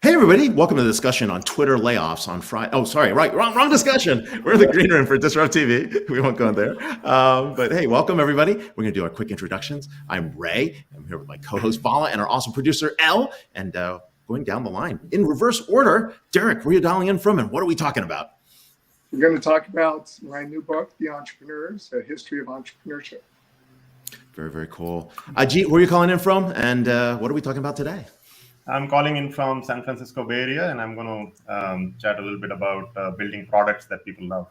Hey, everybody. Welcome to the discussion on Twitter layoffs on Friday. Oh, sorry. Right. Wrong discussion. We're in the green room for DisrupTV. We won't go in there. But hey, welcome, everybody. We're going to do our quick introductions. I'm Ray. I'm here with my co-host, Vala, and our awesome producer, Elle. And going down the line in reverse order, Derek, where are you dialing in from and what are we talking about? We're going to talk about my new book, The Entrepreneurs, A History of Entrepreneurship. Very, very cool. Ajeet, where are you calling in from and what are we talking about today? I'm calling in from San Francisco Bay Area, and I'm going to chat a little bit about building products that people love.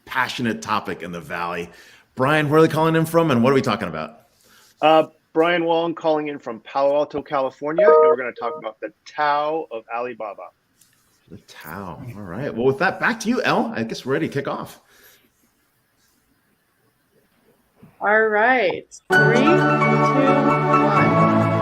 Passionate topic in the Valley. Brian, where are they calling in from, and what are we talking about? Brian Wong calling in from Palo Alto, California, and we're going to talk about the Tao of Alibaba. The Tao. All right. Well, with that, back to you, Elle. I guess we're ready to kick off. All right. 3, 2, 1.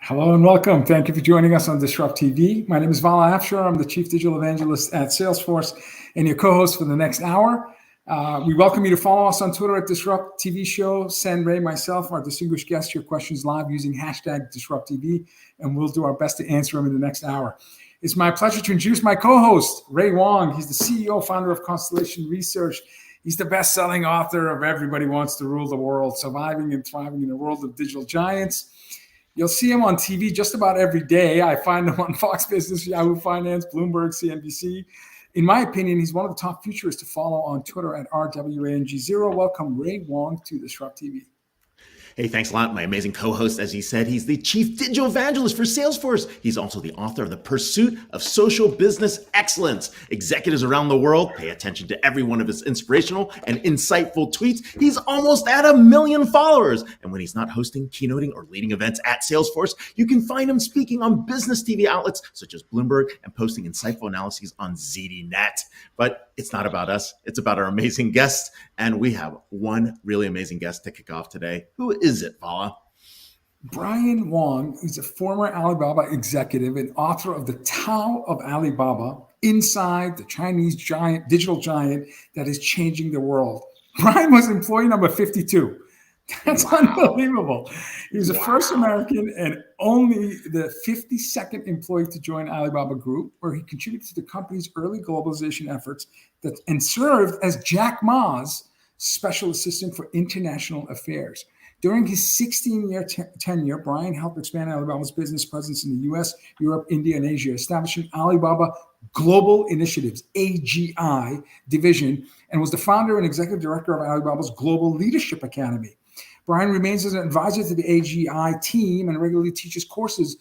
Hello and welcome. Thank you for joining us on DisrupTV. My name is Vala Afshar. I'm the Chief Digital Evangelist at Salesforce and your co-host for the next hour. We welcome you to follow us on Twitter at DisrupTV Show. Send Ray, myself, our distinguished guests, your questions live using hashtag DisrupTV, and we'll do our best to answer them in the next hour. It's my pleasure to introduce my co-host, Ray Wong. He's the CEO, founder of Constellation Research. He's the best-selling author of Everybody Wants to Rule the World, Surviving and Thriving in a World of Digital Giants. You'll see him on TV just about every day. I find him on Fox Business, Yahoo Finance, Bloomberg, CNBC. In my opinion, he's one of the top futurists to follow on Twitter at RWANG0. Welcome, Ray Wong, to DisrupTV. Hey, thanks a lot. My amazing co-host, as he said, he's the Chief Digital Evangelist for Salesforce. He's also the author of The Pursuit of Social Business Excellence. Executives around the world pay attention to every one of his inspirational and insightful tweets. He's almost at 1 million followers. And when he's not hosting, keynoting, or leading events at Salesforce, you can find him speaking on business TV outlets such as Bloomberg and posting insightful analyses on ZDNet. But it's not about us. It's about our amazing guests. And we have one really amazing guest to kick off today. Who is it, Vala? Brian Wong is a former Alibaba executive and author of The Tao of Alibaba, Inside the Chinese digital giant that is changing the world. Brian was employee number 52. That's unbelievable. He was the first American and only the 52nd employee to join Alibaba Group, where he contributed to the company's early globalization efforts and served as Jack Ma's special assistant for international affairs. During his 16-year tenure, Brian helped expand Alibaba's business presence in the U.S., Europe, India, and Asia, establishing Alibaba Global Initiatives, AGI, division, and was the founder and executive director of Alibaba's Global Leadership Academy. Brian remains as an advisor to the AGI team and regularly teaches courses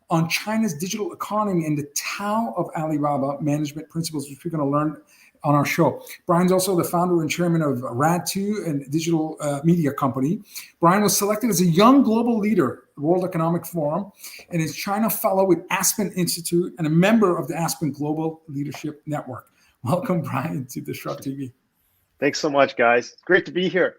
on China's digital economy and the Tao of Alibaba management principles, which we're going to learn on our show. Brian's also the founder and chairman of Rad2 and digital media company. Brian was selected as a young global leader at the World Economic Forum and is China fellow with Aspen Institute and a member of the Aspen Global Leadership Network. Welcome, Brian, to DisrupTV. Thanks so much, guys. Great to be here.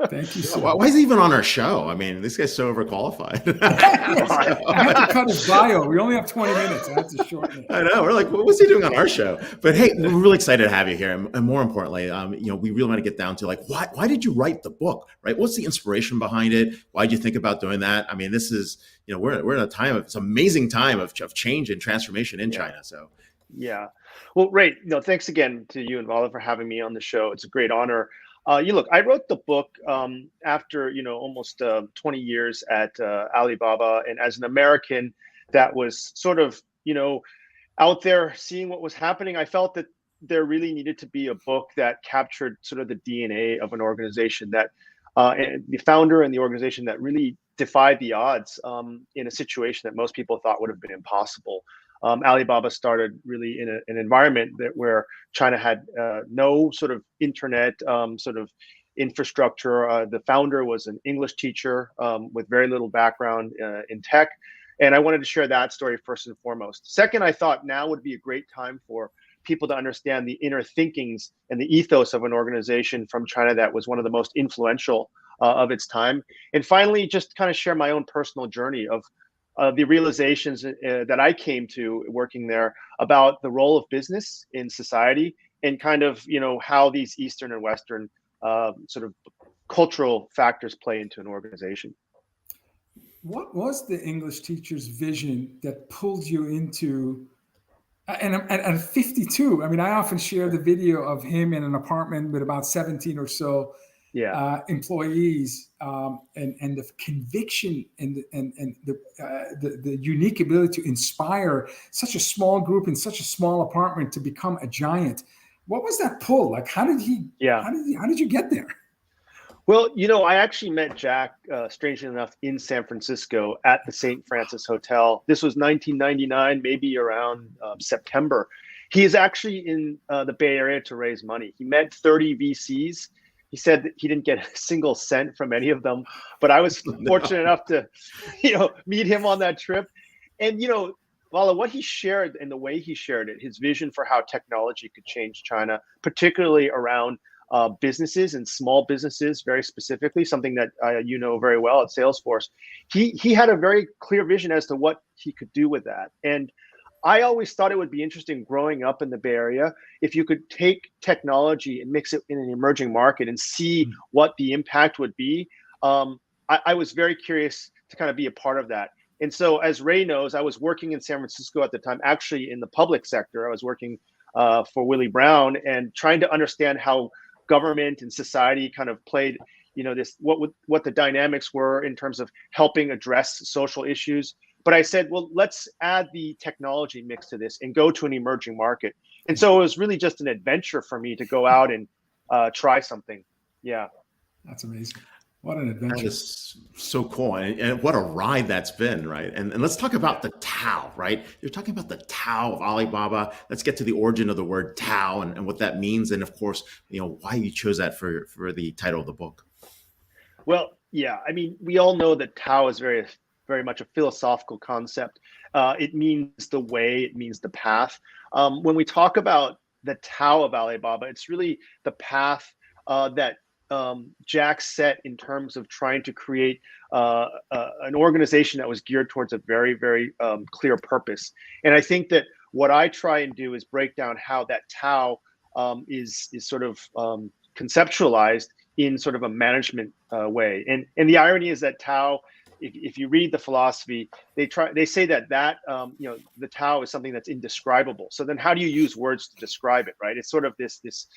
Thank you, sir. Why is he even on our show? I mean, this guy's so overqualified. I had to cut his bio. We only have 20 minutes. I had to shorten it. I know. We're like, what's he doing on our show? But hey, we're really excited to have you here. And more importantly, we really want to get down to like, why did you write the book, right? What's the inspiration behind it? Why did you think about doing that? I mean, this is, we're in a time of, it's an amazing time of change and transformation in China. So. Yeah. Well, Ray, thanks again to you and Vala for having me on the show. It's a great honor. You look, I wrote the book after, almost 20 years at Alibaba. And as an American that was sort of, out there seeing what was happening, I felt that there really needed to be a book that captured sort of the DNA of an organization that, and the founder and the organization that really defied the odds in a situation that most people thought would have been impossible. Alibaba started really in an environment where China had no sort of internet sort of infrastructure. The founder was an English teacher with very little background in tech. And I wanted to share that story first and foremost. Second, I thought now would be a great time for people to understand the inner thinkings and the ethos of an organization from China that was one of the most influential of its time. And finally, just kind of share my own personal journey of the realizations that I came to working there about the role of business in society and kind of, how these Eastern and Western sort of cultural factors play into an organization. What was the English teacher's vision that pulled you into, and at 52, I mean, I often share the video of him in an apartment with about 17 or so employees, and the conviction and the unique ability to inspire such a small group in such a small apartment to become a giant. What was that pull? Like, how did you get there? Well, I actually met Jack, strangely enough, in San Francisco at the St. Francis Hotel. This was 1999, maybe around September. He is actually in the Bay Area to raise money. He met 30 VCs. He said that he didn't get a single cent from any of them, but I was fortunate enough to, meet him on that trip. And, Vala, what he shared and the way he shared it, his vision for how technology could change China, particularly around businesses and small businesses, very specifically, something that very well at Salesforce. He had a very clear vision as to what he could do with that. And I always thought it would be interesting growing up in the Bay Area if you could take technology and mix it in an emerging market and see what the impact would be. I was very curious to kind of be a part of that. And so, as Ray knows, I was working in San Francisco at the time, actually in the public sector. I was working for Willie Brown and trying to understand how government and society kind of played, what the dynamics were in terms of helping address social issues. But I said, well, let's add the technology mix to this and go to an emerging market. And so it was really just an adventure for me to go out and try something. Yeah. That's amazing. What an adventure. That is so cool. And what a ride that's been, right? And let's talk about the Tao, right? You're talking about the Tao of Alibaba. Let's get to the origin of the word Tao and what that means. And of course, why you chose that for the title of the book. Well, yeah, I mean, we all know that Tao is very, very much a philosophical concept. It means the way, it means the path. When we talk about the Tao of Alibaba, it's really the path that Jack set in terms of trying to create an organization that was geared towards a very, very clear purpose. And I think that what I try and do is break down how that Tao is sort of conceptualized in sort of a management way. And the irony is that Tao, if you read the philosophy, they say that the Tao is something that's indescribable. So then how do you use words to describe it, right? It's sort of this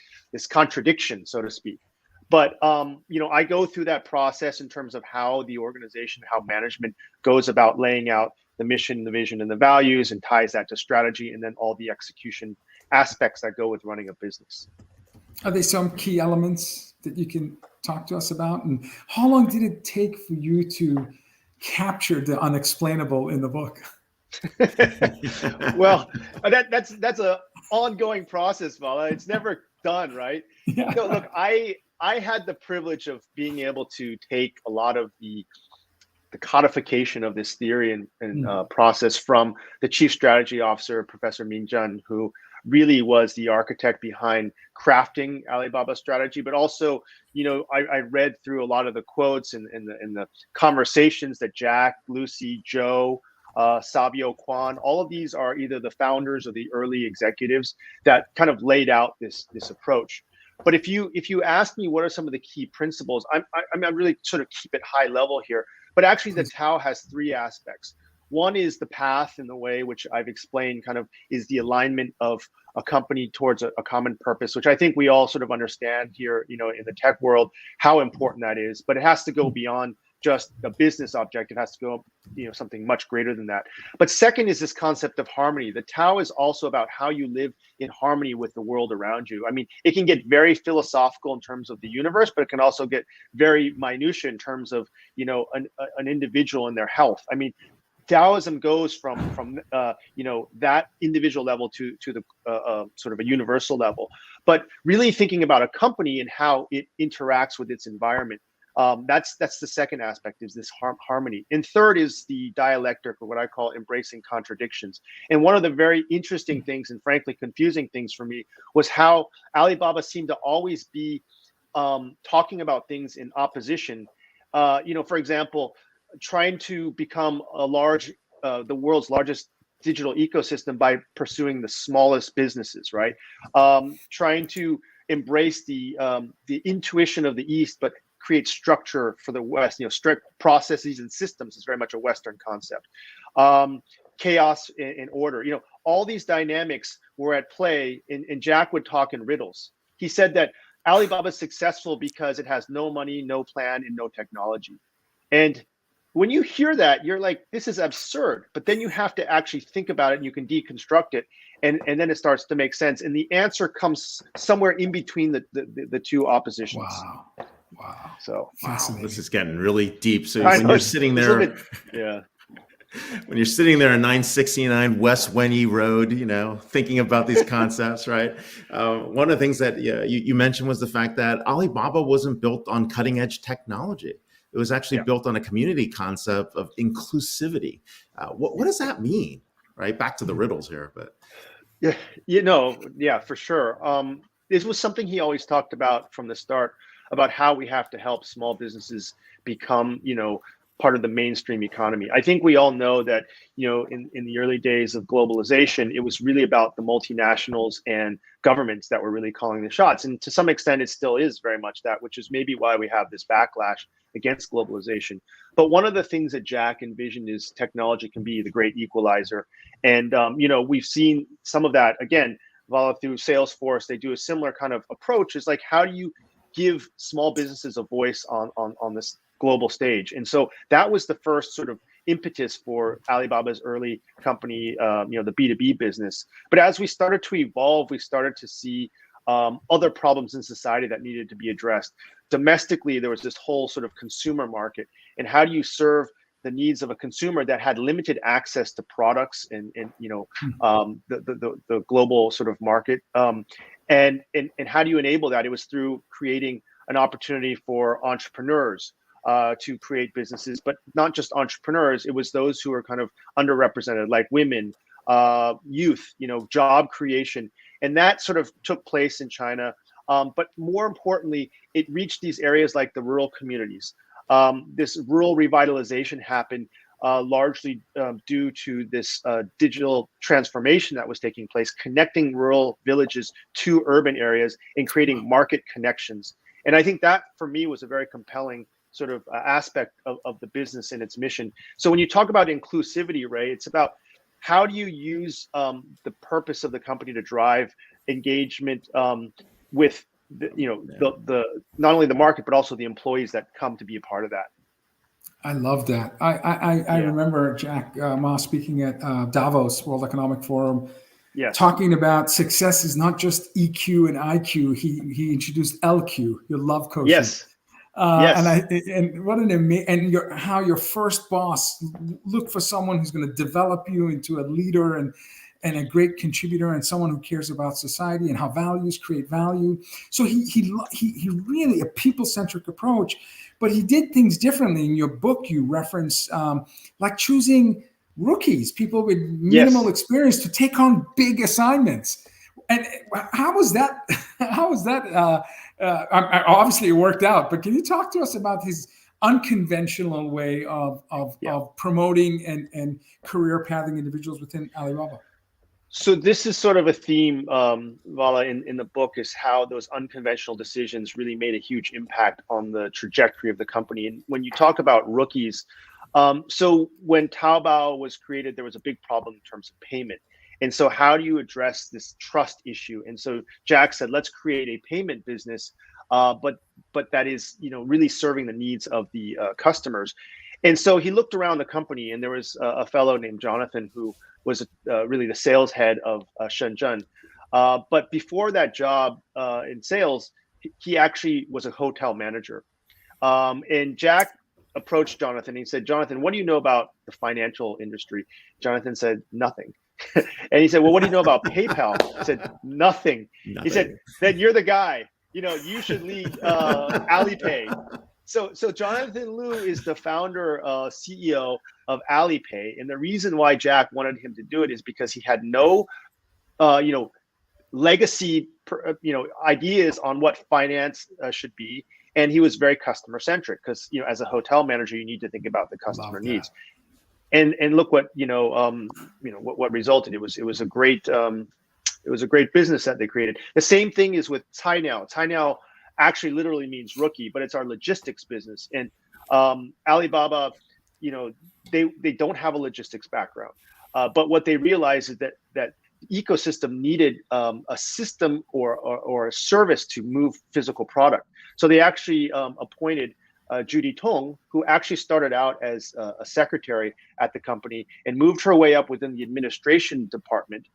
contradiction, so to speak. But I go through that process in terms of how the organization, how management goes about laying out the mission, the vision, and the values, and ties that to strategy, and then all the execution aspects that go with running a business. Are there some key elements that you can talk to us about? And how long did it take for you to capture the unexplainable in the book? Well, that's an ongoing process, Vala. It's never done, right? Yeah. Look, I had the privilege of being able to take a lot of the codification of this theory and process from the chief strategy officer, Professor Min Zhan, who really was the architect behind crafting Alibaba's strategy. But also, I read through a lot of the quotes and the conversations that Jack, Lucy, Joe, Sabio Kwan, all of these are either the founders or the early executives that kind of laid out this approach. But if you ask me what are some of the key principles, I'm really sort of keep it high level here. But actually, the Tao has three aspects. One is the path and the way, which I've explained kind of is the alignment of a company towards a common purpose, which I think we all sort of understand here, in the tech world, how important that is. But it has to go beyond just a business objective. It has to go, something much greater than that. But second is this concept of harmony. The Tao is also about how you live in harmony with the world around you. I mean, it can get very philosophical in terms of the universe, but it can also get very minutiae in terms of, an individual and their health. I mean, Taoism goes from that individual level to the sort of a universal level, but really thinking about a company and how it interacts with its environment. That's the second aspect, is this harmony. And third is the dialectic, or what I call embracing contradictions. And one of the very interesting things, and frankly confusing things for me, was how Alibaba seemed to always be talking about things in opposition. For example, trying to become the world's largest digital ecosystem by pursuing the smallest businesses, right? Trying to embrace the intuition of the East, but create structure for the West. Strict processes and systems is very much a Western concept. Chaos and order. All these dynamics were at play, and Jack would talk in riddles. He said that Alibaba is successful because it has no money, no plan, and no technology. And when you hear that, you're like, this is absurd. But then you have to actually think about it, and you can deconstruct it, and then it starts to make sense. And the answer comes somewhere in between the two oppositions. Wow. So fascinating. This is getting really deep. So when you're sitting there, when you're sitting there on 969 West Wenny Road, thinking about these concepts, right? One of the things that you mentioned was the fact that Alibaba wasn't built on cutting edge technology. It was actually built on a community concept of inclusivity. What does that mean? Right? Back to the riddles here, but for sure. This was something he always talked about from the start, about how we have to help small businesses become, part of the mainstream economy. I think we all know that, in the early days of globalization, it was really about the multinationals and governments that were really calling the shots. And to some extent, it still is very much that, which is maybe why we have this backlash against globalization. But one of the things that Jack envisioned is technology can be the great equalizer. And, we've seen some of that, again, Vala, through Salesforce. They do a similar kind of approach. It's like, how do you give small businesses a voice on this global stage? And so that was the first sort of impetus for Alibaba's early company, the B2B business. But as we started to evolve, we started to see other problems in society that needed to be addressed. Domestically, there was this whole sort of consumer market, and how do you serve the needs of a consumer that had limited access to products and the global sort of market, and how do you enable that? It was through creating an opportunity for entrepreneurs to create businesses, but not just entrepreneurs. It was those who are kind of underrepresented, like women, youth, job creation. And that sort of took place in China. But more importantly, it reached these areas like the rural communities. This rural revitalization happened largely due to this digital transformation that was taking place, connecting rural villages to urban areas and creating market connections. And I think that, for me, was a very compelling sort of aspect of the business and its mission. So when you talk about inclusivity, Ray, it's about how do you use the purpose of the company to drive engagement with the not only the market, but also the employees that come to be a part of that. I love that. I remember Jack Ma speaking at Davos World Economic Forum, talking about success is not just EQ and IQ. He introduced LQ, your love quotient. Yes. And what an amazing, how your first boss looked for someone who's going to develop you into a leader and a great contributor and someone who cares about society, and how values create value. So he really a people-centric approach, but he did things differently. In your book, you reference like choosing rookies, people with minimal experience, to take on big assignments. And how was that? Obviously, it worked out. But can you talk to us about his unconventional way of promoting and career pathing individuals within Alibaba? So this is sort of a theme, Vala, in the book, is how those unconventional decisions really made a huge impact on the trajectory of the company. And when you talk about rookies, So when Taobao was created, there was a big problem in terms of payment. And so how do you address this trust issue? And so Jack said, let's create a payment business, but that is, really serving the needs of the customers. And so he looked around the company, and there was a fellow named Jonathan who was really the sales head of Shenzhen. But before that job in sales, he actually was a hotel manager. And Jack approached Jonathan. He said, Jonathan, what do you know about the financial industry? Jonathan said, nothing. And he said, well, what do you know about PayPal? I said, nothing. He said, then you're the guy. You should lead Alipay. So Jonathan Liu is the founder, CEO of Alipay. And the reason why Jack wanted him to do it is because he had no, legacy, ideas on what finance should be. And he was very customer centric because, as a hotel manager, you need to think about the customer needs. And look what, what resulted. It was a great business that they created. The same thing is with Cainiao. Cainiao actually literally means rookie, but it's our logistics business. And Alibaba, they don't have a logistics background. But what they realized is that the ecosystem needed a system or a service to move physical product. So they actually appointed Judy Tong, who actually started out as a secretary at the company and moved her way up within the administration department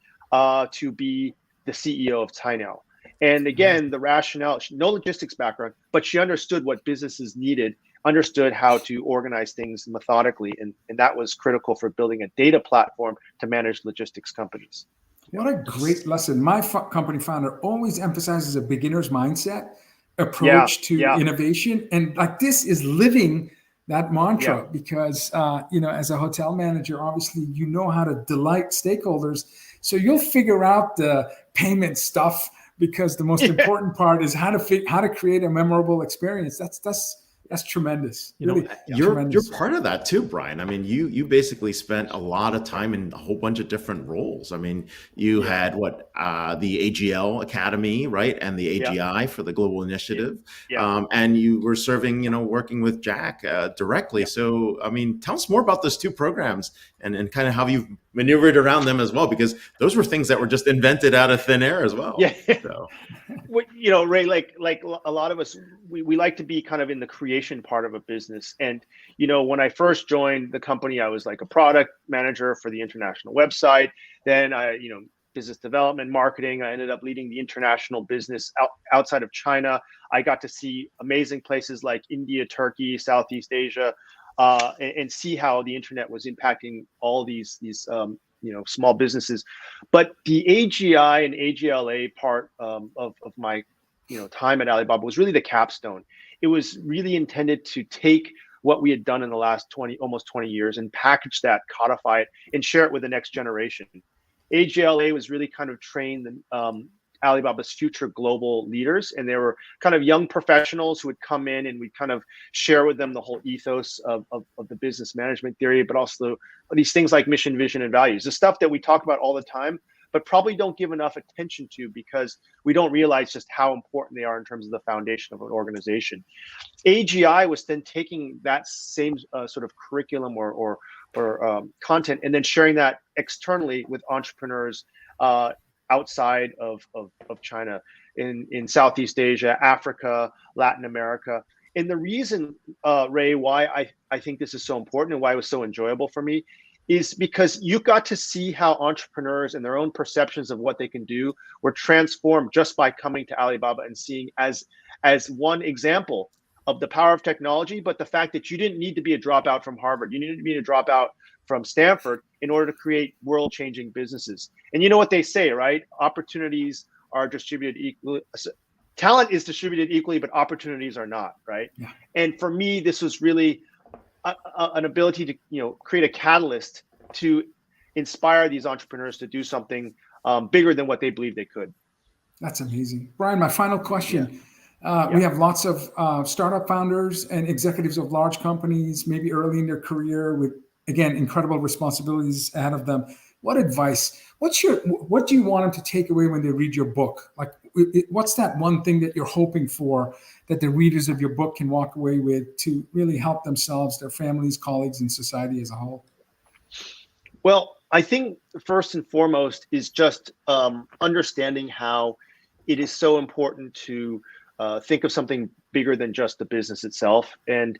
to be the CEO of Cainiao. And again, the rationale, no logistics background, but she understood what businesses needed, understood how to organize things methodically. And that was critical for building a data platform to manage logistics companies. What a great lesson. My company founder always emphasizes a beginner's mindset approach to innovation. And like this is living that mantra because, as a hotel manager, obviously, how to delight stakeholders. So you'll figure out the payment stuff because the most important part is how to create a memorable experience. That's tremendous. Really, you're tremendous. part of that too, Brian. I mean, you basically spent a lot of time in a whole bunch of different roles. I mean, you had the AGL Academy, right, and the AGI for the Global Initiative, and you were serving, working with Jack directly. So, I mean, tell us more about those two programs and kind of how you've maneuvered around them as well, because those were things that were just invented out of thin air as well. Yeah. So. Ray, like a lot of us, we like to be kind of in the creation part of a business. And, when I first joined the company, I was like a product manager for the international website. Then I, business development, marketing. I ended up leading the international business outside of China. I got to see amazing places like India, Turkey, Southeast Asia, and see how the internet was impacting all these small businesses. But the AGI and AGLA part of my time at Alibaba was really the capstone. It was really intended to take what we had done in the last almost 20 years and package that, codify it, and share it with the next generation. AGLA was really kind of trained Alibaba's future global leaders, and they were kind of young professionals who would come in and we'd kind of share with them the whole ethos of the business management theory, but also these things like mission, vision, and values, the stuff that we talk about all the time, but probably don't give enough attention to because we don't realize just how important they are in terms of the foundation of an organization. AGI was then taking that same sort of curriculum or content and then sharing that externally with entrepreneurs outside of China, in Southeast Asia, Africa, Latin America. And the reason, Ray, why I think this is so important and why it was so enjoyable for me is because you got to see how entrepreneurs and their own perceptions of what they can do were transformed just by coming to Alibaba and seeing as one example of the power of technology, but the fact that you didn't need to be a dropout from Harvard. You needed to be a dropout from Stanford in order to create world-changing businesses. And you know what they say, right? Opportunities are distributed equally. Talent is distributed equally, but opportunities are not, right? Yeah. And for me, this was really an ability to, create a catalyst to inspire these entrepreneurs to do something bigger than what they believe they could. That's amazing. Brian, my final question. We have lots of startup founders and executives of large companies, maybe early in their career with, again, incredible responsibilities ahead of them. What advice? What do you want them to take away when they read your book? Like, what's that one thing that you're hoping for that the readers of your book can walk away with to really help themselves, their families, colleagues, and society as a whole? Well, I think first and foremost is just understanding how it is so important to think of something bigger than just the business itself. And,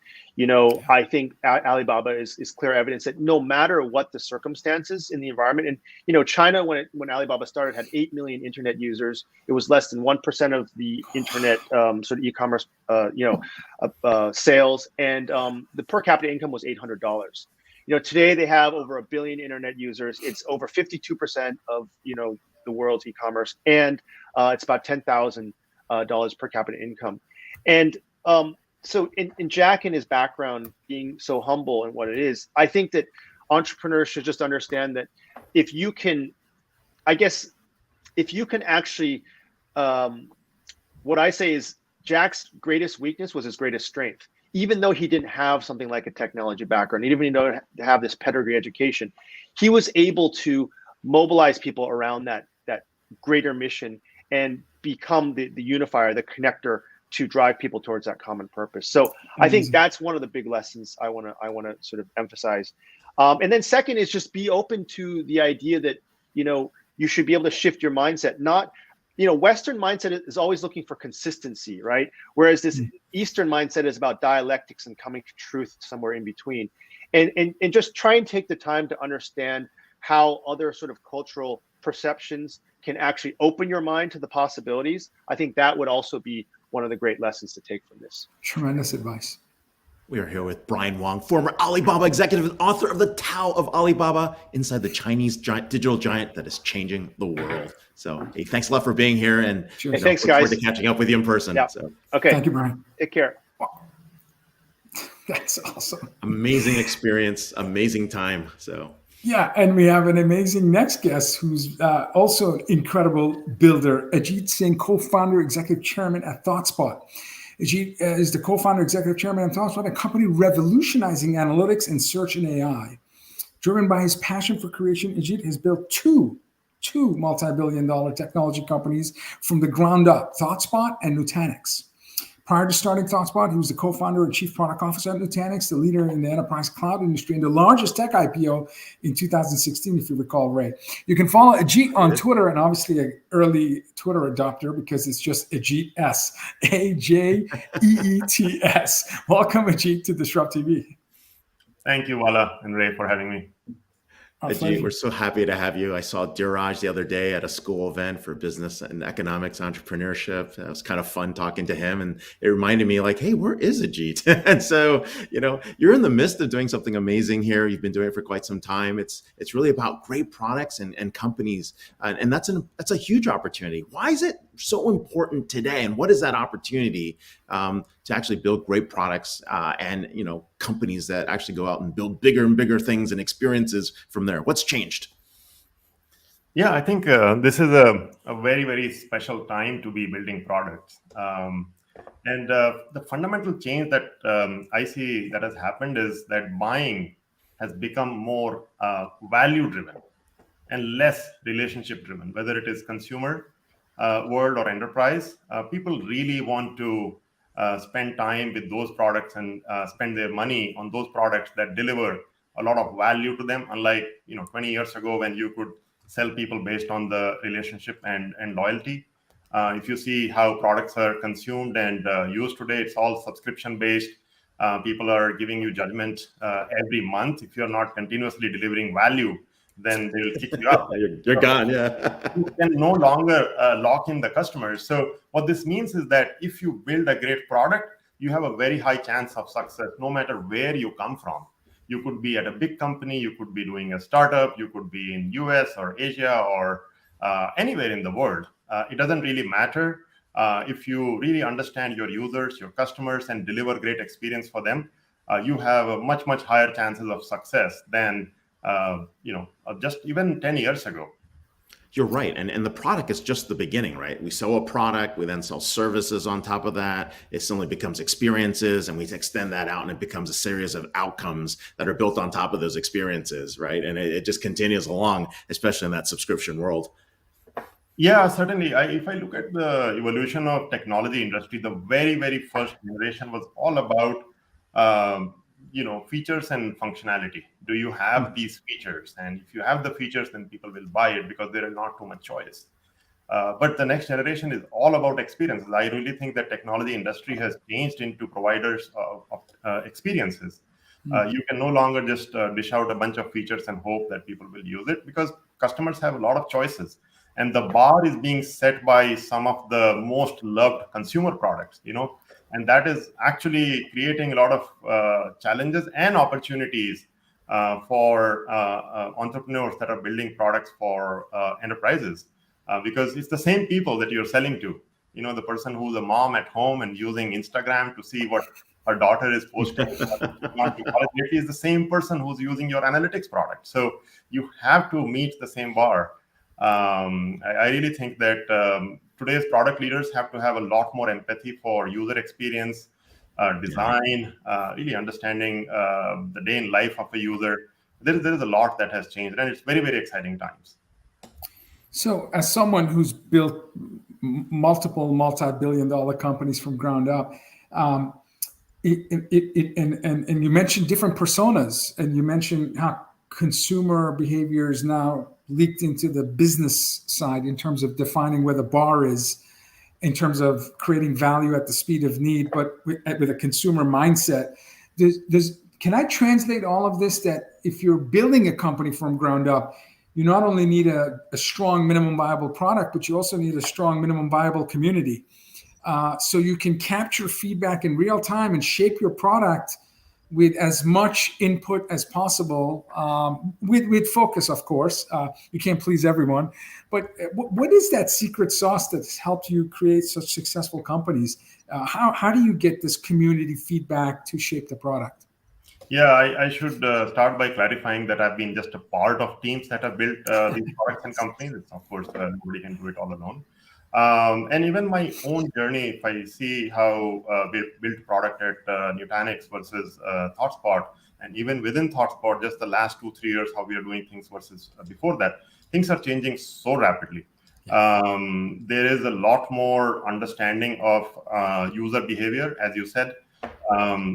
I think Alibaba is clear evidence that no matter what the circumstances in the environment, and, China, when Alibaba started, had 8 million internet users. It was less than 1% of the internet sort of e-commerce, sales. And the per capita income was $800. Today they have over 1 billion internet users. It's over 52% of, the world's e-commerce. And it's about $10,000 per capita income. And so in Jack and his background being so humble and what it is, I think that entrepreneurs should just understand that if you can actually, what I say is Jack's greatest weakness was his greatest strength. Even though he didn't have something like a technology background, even though he didn't have this pedigree education, he was able to mobilize people around that greater mission and become the unifier, the connector to drive people towards that common purpose. So I think that's one of the big lessons I want to sort of emphasize. And then second is just be open to the idea that, you should be able to shift your mindset. Not, Western mindset is always looking for consistency, right? Whereas this Eastern mindset is about dialectics and coming to truth somewhere in between. And just try and take the time to understand how other sort of cultural perceptions can actually open your mind to the possibilities. I think that would also be one of the great lessons to take from this. Tremendous advice. We are here with Brian Wong, former Alibaba executive and author of The Tao of Alibaba, inside the Chinese digital giant that is changing the world. So, hey, thanks a lot for being here, and thanks, look guys. forward to catching up with you in person. Yeah. So. Okay. Thank you, Brian. Take care. That's awesome. Amazing experience, amazing time. So. Yeah, and we have an amazing next guest who's also an incredible builder, Ajeet Singh, co-founder, executive chairman at ThoughtSpot. Ajeet is the co-founder, executive chairman at ThoughtSpot, a company revolutionizing analytics and search and AI. Driven by his passion for creation, Ajeet has built two multi-billion-dollar technology companies from the ground up, ThoughtSpot and Nutanix. Prior to starting ThoughtSpot, he was the co-founder and chief product officer at Nutanix, the leader in the enterprise cloud industry, and the largest tech IPO in 2016, if you recall, Ray. You can follow Ajeet on Twitter, and obviously an early Twitter adopter because it's just Ajeet S, AJEETS. Welcome, Ajeet, to DisrupTV. Thank you, Vala and Ray, for having me. Ajeet, we're so happy to have you. I saw Diraj the other day at a school event for business and economics entrepreneurship. It was kind of fun talking to him, and it reminded me like, hey, where is Ajeet? And so, you're in the midst of doing something amazing here. You've been doing it for quite some time. It's really about great products and companies, and that's a huge opportunity. Why is it so important today, and what is that opportunity to actually build great products and companies that actually go out and build bigger and bigger things and experiences from there? What's changed? Yeah, I think this is a very, very special time to be building products. And the fundamental change that I see that has happened is that buying has become more value-driven and less relationship-driven, whether it is consumer world or enterprise. People really want to spend time with those products and spend their money on those products that deliver a lot of value to them, unlike 20 years ago when you could sell people based on the relationship and loyalty. If you see how products are consumed and used today, it's all subscription based. People are giving you judgment every month. If you're not continuously delivering value, then they'll kick you out. You're gone, yeah. You can no longer lock in the customers. So what this means is that if you build a great product, you have a very high chance of success, no matter where you come from. You could be at a big company, you could be doing a startup, you could be in US or Asia or anywhere in the world. It doesn't really matter. If you really understand your users, your customers, and deliver great experience for them, you have a much, much higher chances of success than just even 10 years ago. You're right. And the product is just the beginning, right? We sell a product, we then sell services on top of that. It suddenly becomes experiences, and we extend that out, and it becomes a series of outcomes that are built on top of those experiences, right? And it just continues along, especially in that subscription world. Yeah, certainly. If I look at the evolution of technology industry, the very, very first generation was all about, features and functionality. Do you have these features? And if you have the features, then people will buy it because there is not too much choice. But the next generation is all about experiences. I really think that technology industry has changed into providers of experiences. You can no longer just dish out a bunch of features and hope that people will use it, because customers have a lot of choices. And the bar is being set by some of the most loved consumer products, and that is actually creating a lot of challenges and opportunities for entrepreneurs that are building products for enterprises, because it's the same people that you're selling to. The person who's a mom at home and using Instagram to see what her daughter is posting is the same person who's using your analytics product. So you have to meet the same bar. I really think that today's product leaders have to have a lot more empathy for user experience, design, really understanding the day in life of a user. There is a lot that has changed, and it's very, very exciting times. So, as someone who's built multiple multi-billion-dollar companies from ground up, and you mentioned different personas, and you mentioned how consumer behavior is now leaked into the business side in terms of defining where the bar is, in terms of creating value at the speed of need, but with a consumer mindset. Can I translate all of this, that if you're building a company from ground up, you not only need a strong minimum viable product, but you also need a strong minimum viable community. So you can capture feedback in real time and shape your product with as much input as possible, with focus, of course. You can't please everyone. But what is that secret sauce that's helped you create such successful companies? How do you get this community feedback to shape the product? Yeah, I should start by clarifying that I've been just a part of teams that have built these products and companies. It's, of course, nobody can do it all alone. And even my own journey, if I see how we've built product at Nutanix versus ThoughtSpot, and even within ThoughtSpot, just the last 2-3 years, how we are doing things versus before that, things are changing so rapidly. There is a lot more understanding of user behavior, as you said.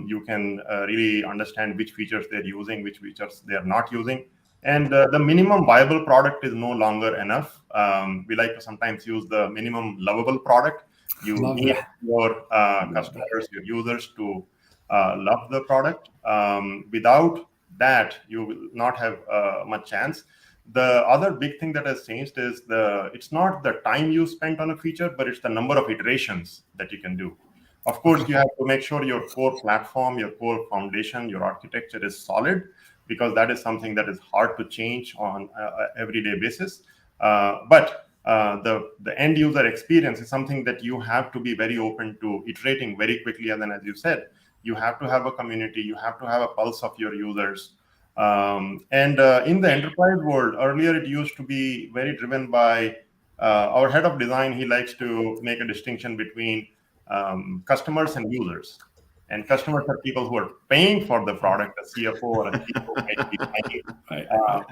You can really understand which features they're using, which features they're not using. And the minimum viable product is no longer enough. We like to sometimes use the minimum lovable product. You need your customers, your users to love the product. Without that, you will not have much chance. The other big thing that has changed is it's not the time you spent on a feature, but it's the number of iterations that you can do. Of course, you have to make sure your core platform, your core foundation, your architecture is solid, because that is something that is hard to change on an everyday basis. But the end user experience is something that you have to be very open to iterating very quickly. And then, as you said, you have to have a community, you have to have a pulse of your users. And in the enterprise world, earlier it used to be very driven by our head of design. He likes to make a distinction between customers and users. And customers are people who are paying for the product, a CFO or a CFO might be paying.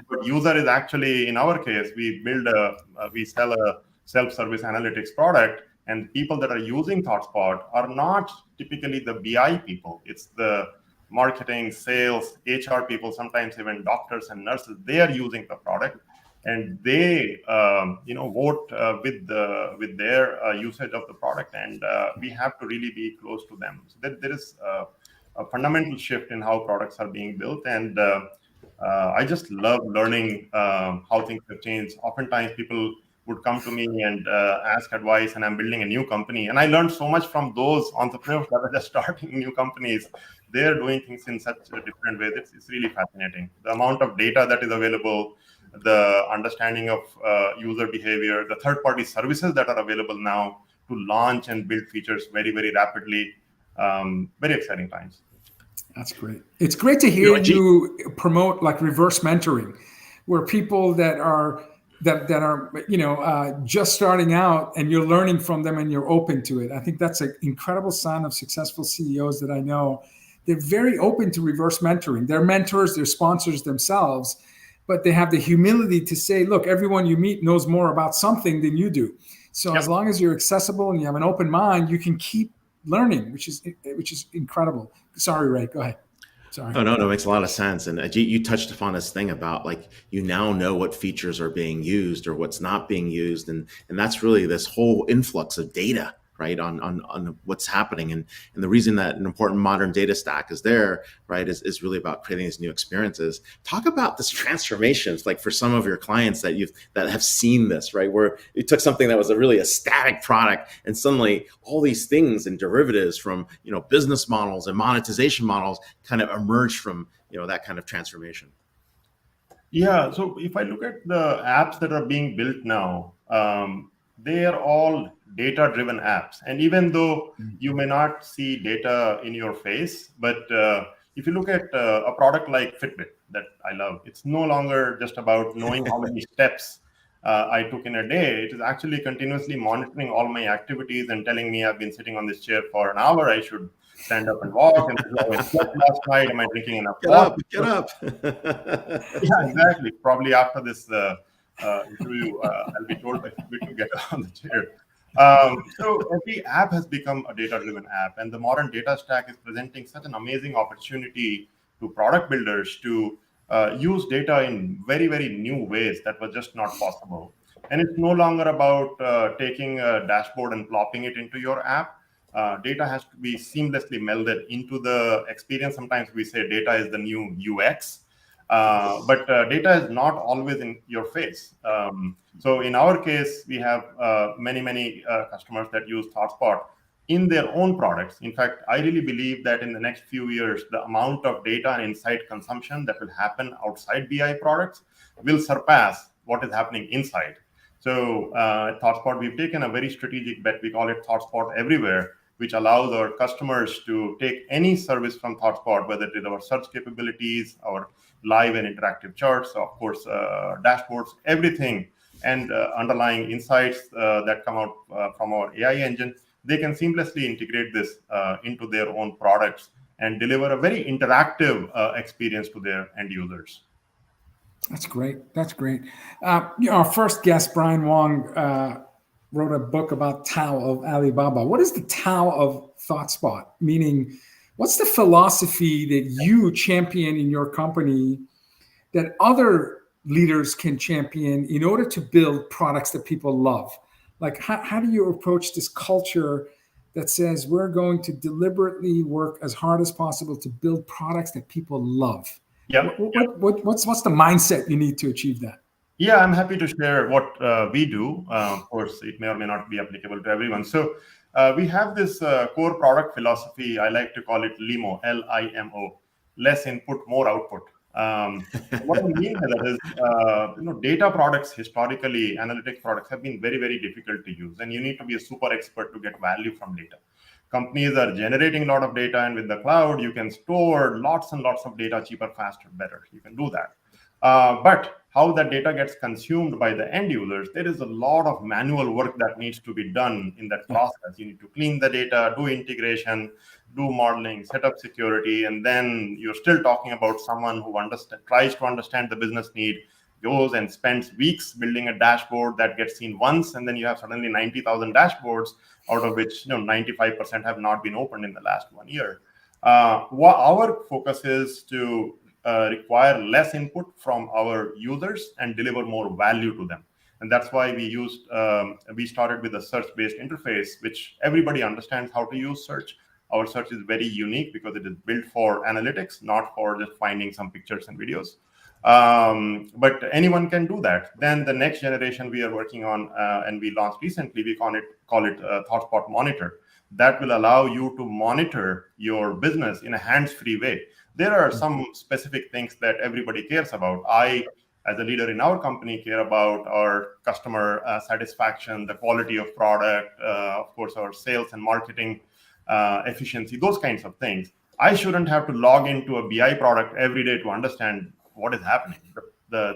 But user is actually, in our case, we sell a self-service analytics product, and people that are using ThoughtSpot are not typically the BI people. It's the marketing, sales, HR people, sometimes even doctors and nurses. They are using the product, and they vote with their usage of the product, and we have to really be close to them. So there is a fundamental shift in how products are being built, and I just love learning how things have changed. Oftentimes people would come to me and ask advice, and I'm building a new company, and I learned so much from those entrepreneurs that are just starting new companies. They're doing things in such a different way. It's really fascinating. The amount of data that is available, the understanding of user behavior, the third-party services that are available now to launch and build features very, very rapidly. Very exciting times. That's great. It's great to hear you promote like reverse mentoring, where people that are that are just starting out, and you're learning from them and you're open to it. I think that's an incredible sign of successful CEOs that I know. They're very open to reverse mentoring. They're mentors, they're sponsors themselves, but they have the humility to say, look, everyone you meet knows more about something than you do. So as long as you're accessible and you have an open mind, you can keep learning, which is incredible. Sorry, Ray, go ahead. Sorry. Oh, no, it makes a lot of sense. And Ajeet, you touched upon this thing about like, you now know what features are being used or what's not being used. And that's really this whole influx of data, right, on what's happening. And the reason that an important modern data stack is there, right, is really about creating these new experiences. Talk about this transformations, like for some of your clients that have seen this, right, where you took something that was a static product and suddenly all these things and derivatives from, business models and monetization models kind of emerged from, that kind of transformation. Yeah. So if I look at the apps that are being built now, they are all data-driven apps. And even though you may not see data in your face, but if you look at a product like Fitbit that I love, it's no longer just about knowing how many steps I took in a day. It is actually continuously monitoring all my activities and telling me I've been sitting on this chair for an hour. I should stand up and walk. And I slept last night. Am I drinking enough water? Get up. Yeah, exactly. Probably after this interview, I'll be told by Fitbit to get on the chair. So every app has become a data-driven app, and the modern data stack is presenting such an amazing opportunity to product builders to use data in very, very new ways that was just not possible. And it's no longer about taking a dashboard and plopping it into your app. Data has to be seamlessly melded into the experience. Sometimes we say data is the new UX. But data is not always in your face. So in our case, we have many customers that use ThoughtSpot in their own products. In fact, I really believe that in the next few years, the amount of data and insight consumption that will happen outside BI products will surpass what is happening inside. So at ThoughtSpot, we've taken a very strategic bet. We call it ThoughtSpot Everywhere, which allows our customers to take any service from ThoughtSpot, whether it is our search capabilities, our live and interactive charts, of course, dashboards, everything, and underlying insights that come out from our AI engine. They can seamlessly integrate this into their own products and deliver a very interactive experience to their end users. That's great. Our first guest, Brian Wong, wrote a book about Tao of Alibaba. What is the Tao of ThoughtSpot? Meaning, what's the philosophy that you champion in your company that other leaders can champion in order to build products that people love? Like, how do you approach this culture that says we're going to deliberately work as hard as possible to build products that people love? What's the mindset you need to achieve that? Yeah, I'm happy to share what we do. Of course, it may or may not be applicable to everyone. So we have this core product philosophy. I like to call it LIMO, L-I-M-O, less input, more output. What I mean by that is, data products, historically, analytics products have been very, very difficult to use. And you need to be a super expert to get value from data. Companies are generating a lot of data, and with the cloud, you can store lots and lots of data cheaper, faster, better. You can do that. But how that data gets consumed by the end users, there is a lot of manual work that needs to be done in that process. You need to clean the data, do integration, do modeling, set up security, and then you're still talking about someone who tries to understand the business need, goes and spends weeks building a dashboard that gets seen once, and then you have suddenly 90,000 dashboards, out of which 95% have not been opened in the last 1 year. Our focus is to require less input from our users and deliver more value to them. And that's why we started with a search-based interface, which everybody understands how to use search. Our search is very unique because it is built for analytics, not for just finding some pictures and videos. But anyone can do that. Then the next generation we are working on, and we launched recently, we call it ThoughtSpot Monitor. That will allow you to monitor your business in a hands-free way. There are some specific things that everybody cares about. I, as a leader in our company, care about our customer satisfaction, the quality of product, of course, our sales and marketing efficiency, those kinds of things. I shouldn't have to log into a BI product every day to understand what is happening.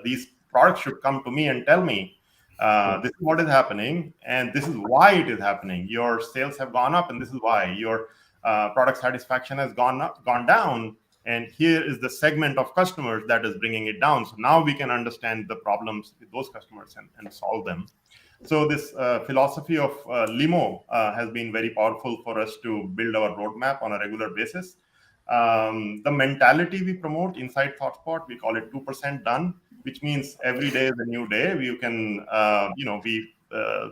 These product should come to me and tell me, this is what is happening, and this is why it is happening. Your sales have gone up, and this is why. Your product satisfaction has gone down, and here is the segment of customers that is bringing it down. So now we can understand the problems with those customers and solve them. So this philosophy of limo has been very powerful for us to build our roadmap on a regular basis. The mentality we promote inside ThoughtSpot, we call it 2% done, which means every day is a new day. We can, we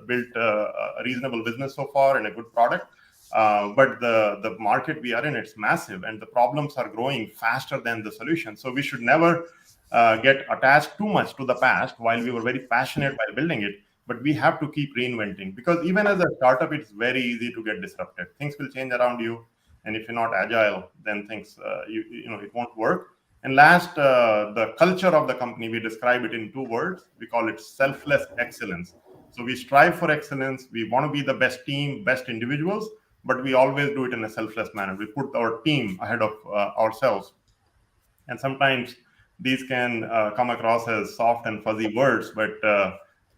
built a reasonable business so far and a good product. But the market we are in, it's massive, and the problems are growing faster than the solution. So we should never get attached too much to the past while we were very passionate while building it. But we have to keep reinventing, because even as a startup, it's very easy to get disrupted. Things will change around you, and if you're not agile, then things it won't work. And last, the culture of the company, we describe it in 2 words. We call it selfless excellence. So we strive for excellence. We want to be the best team, best individuals, but we always do it in a selfless manner. We put our team ahead of ourselves. And sometimes these can come across as soft and fuzzy words, but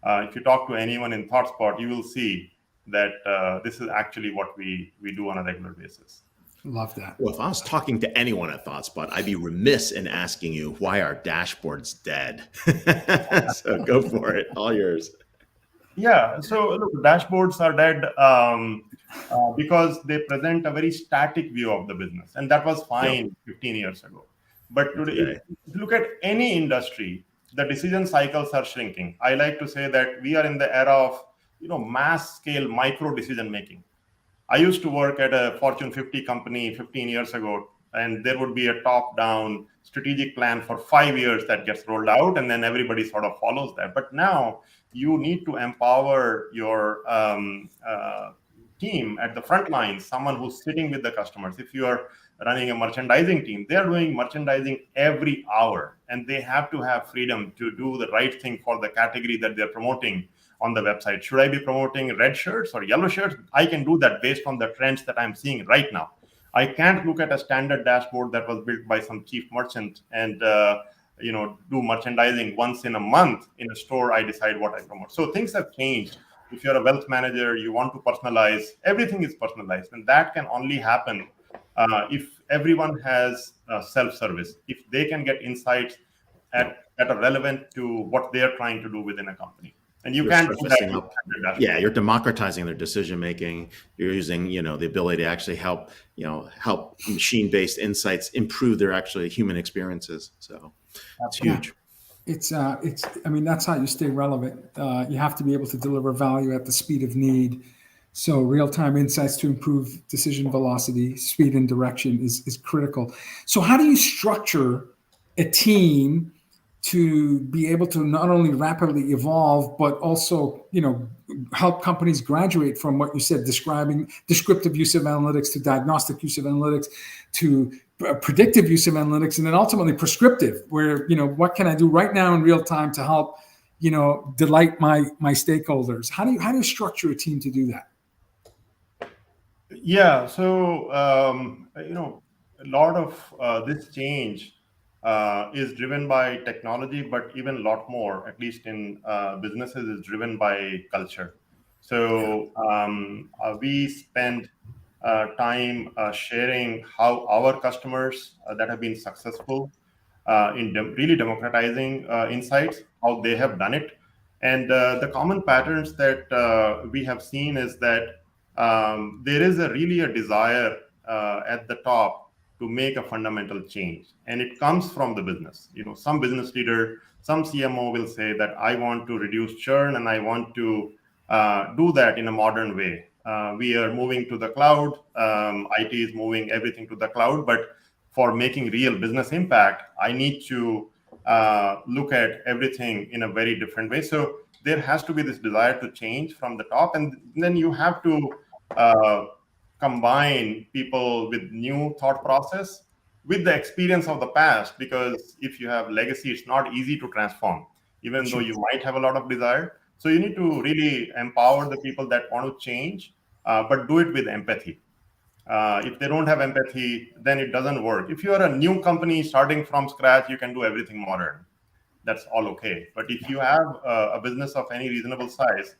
if you talk to anyone in ThoughtSpot, you will see that this is actually what we do on a regular basis. Love that. Well, if I was talking to anyone at ThoughtSpot, I'd be remiss in asking you why our dashboard's dead. So go for it. All yours. Yeah. So look, dashboards are dead because they present a very static view of the business. And that was fine 15 years ago. But today, if you look at any industry, the decision cycles are shrinking. I like to say that we are in the era of mass scale micro decision making. I used to work at a Fortune 50 company 15 years ago, and there would be a top-down strategic plan for 5 years that gets rolled out, and then everybody sort of follows that. But now you need to empower your team at the front line, someone who's sitting with the customers. If you are running a merchandising team, they're doing merchandising every hour, and they have to have freedom to do the right thing for the category that they're promoting on the website. Should I be promoting red shirts or yellow shirts? I can do that based on the trends that I'm seeing right now. I can't look at a standard dashboard that was built by some chief merchant and do merchandising once in a month in a store. I decide what I promote. So things have changed. If you're a wealth manager, you want to personalize. Everything is personalized, and that can only happen if everyone has self-service. If they can get insights that are relevant to what they are trying to do within a company. And you can't do that. Yeah, you're democratizing their decision making. You're using, the ability to actually help machine-based insights improve their actually human experiences. So it's huge. It's I mean, that's how you stay relevant. You have to be able to deliver value at the speed of need. So real-time insights to improve decision velocity, speed, and direction is critical. So how do you structure a team to be able to not only rapidly evolve, but also, help companies graduate from what you said, describing descriptive use of analytics to diagnostic use of analytics to predictive use of analytics, and then ultimately prescriptive, where, what can I do right now in real time to help, delight my stakeholders? How do you structure a team to do that? Yeah. So, a lot of this change is driven by technology, but even a lot more, at least in businesses, is driven by culture. So we spend time sharing how our customers that have been successful in really democratizing insights, how they have done it. And the common patterns that we have seen is that there is really a desire at the top to make a fundamental change. And it comes from the business. Some business leader, some CMO will say that I want to reduce churn and I want to do that in a modern way. We are moving to the cloud. IT is moving everything to the cloud. But for making real business impact, I need to look at everything in a very different way. So there has to be this desire to change from the top. And then you have to combine people with new thought process with the experience of the past, because if you have legacy, it's not easy to transform, even though you might have a lot of desire. So you need to really empower the people that want to change, but do it with empathy. If they don't have empathy, then it doesn't work. If you are a new company starting from scratch, you can do everything modern. that's all okay. But if you have a business of any reasonable size,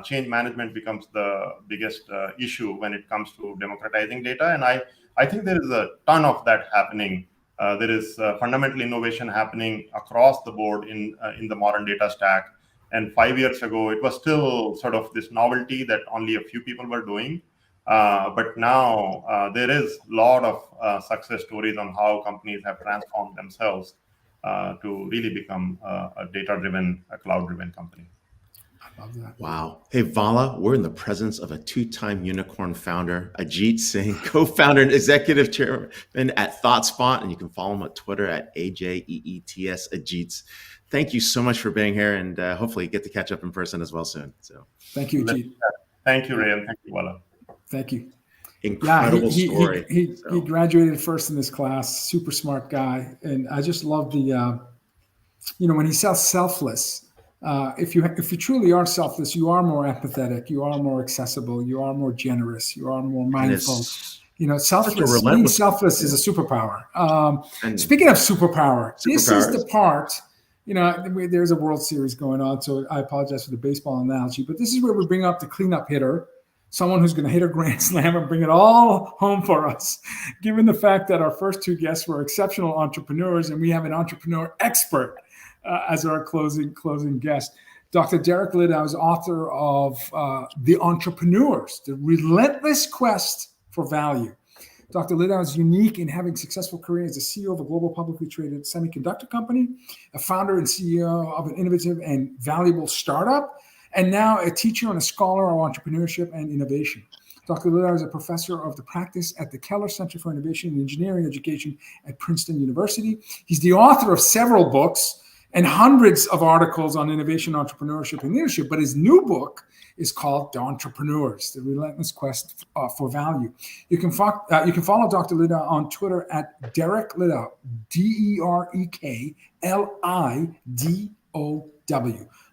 change management becomes the biggest issue when it comes to democratizing data. And I think there is a ton of that happening. There is fundamental innovation happening across the board in the modern data stack. And 5 years ago, it was still sort of this novelty that only a few people were doing. But now there is a lot of success stories on how companies have transformed themselves to really become a data-driven, a cloud-driven company. I love that. Wow. Hey, Vala, we're in the presence of a two-time unicorn founder, Ajeet Singh, co-founder and executive chairman at ThoughtSpot, and you can follow him on Twitter at AJEETS Ajeets. Thank you so much for being here, and hopefully get to catch up in person as well soon. So, thank you, Ajeet. Thank you, Ray, and thank you, Vala. Thank you. Incredible story. He graduated first in this class, super smart guy. And I just love the, when he says selfless, if you truly are selfless, you are more empathetic, you are more accessible, you are more generous, you are more mindful. Selfless, being selfless is a superpower. Speaking of superpower, this is the part, there's a World Series going on, so I apologize for the baseball analogy, but this is where we bring up the cleanup hitter, someone who's going to hit a grand slam and bring it all home for us, given the fact that our first two guests were exceptional entrepreneurs and we have an entrepreneur expert as our closing guest. Dr. Derek Lidow is author of The Entrepreneurs, The Relentless Quest for Value. Dr. Lidow is unique in having a successful career as a CEO of a global publicly traded semiconductor company, a founder and CEO of an innovative and valuable startup, and now a teacher and a scholar of entrepreneurship and innovation. Dr. Lidow is a professor of the practice at the Keller Center for Innovation and Engineering Education at Princeton University. He's the author of several books and hundreds of articles on innovation, entrepreneurship, and leadership. But his new book is called The Entrepreneurs, The Relentless Quest for Value. You can follow Dr. Lidow on Twitter at Derek Lidow, DerekLidow.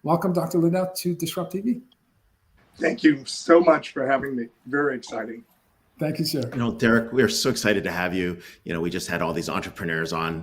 Welcome, Dr. Lidow, to DisrupTV. Thank you so much for having me. Very exciting. Thank you, sir. Derek, we are so excited to have you. We just had all these entrepreneurs on,